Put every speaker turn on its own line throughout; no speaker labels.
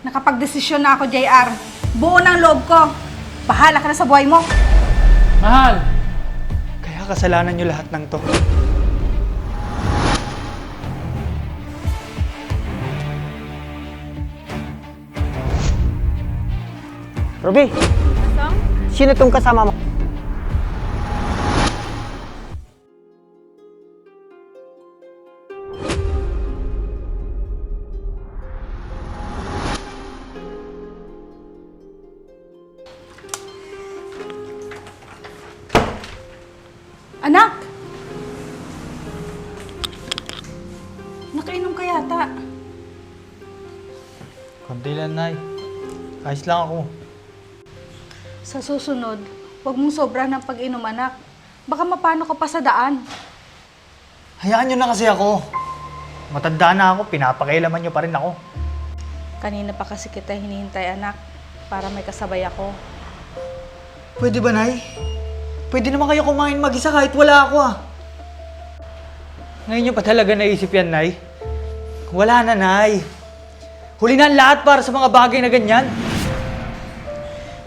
Nakapag-desisyon na ako, JR. Buo ng loob ko. Bahala ka na sa buhay mo.
Mahal! Kaya kasalanan niyo lahat ng to.
Ruby, sino tong kasama mo?
Anak! Nakainom ka yata.
Konti lang, Nay. Ayos lang ako.
Sa susunod, huwag mong sobra ng pag-inom, anak. Baka mapano ka pa sa daan.
Hayaan niyo na kasi ako. Matanda na ako, pinapakailaman niyo pa rin ako.
Kanina pa kasi kita hinihintay, anak, para may kasabay ako.
Pwede ba, Nay? Pwede naman kayo kumain mag-isa kahit wala ako Ngayon niyo pa talaga naisip yan, Nay? Wala na, Nay. Huli na ang lahat para sa mga bagay na ganyan.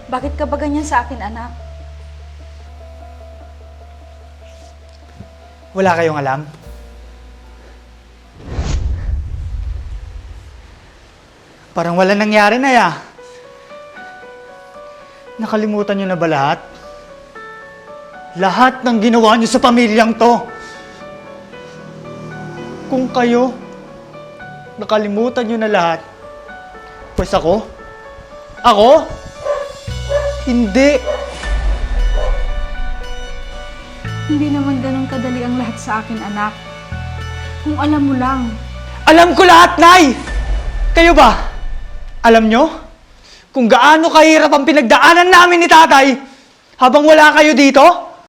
Bakit ka ba ganyan sa akin, anak?
Wala kayong alam? Parang wala nangyari na ya. Nakalimutan niyo na ba lahat? Lahat ng ginawa niyo sa pamilyang to. Kung kayo, nakalimutan niyo na lahat, pues ako? Hindi.
Hindi naman ganun kadali ang lahat sa akin, anak. Kung alam mo lang.
Alam ko lahat, Nay! Kayo ba? Alam nyo? Kung gaano kahirap ang pinagdaanan namin ni Tatay habang wala kayo dito?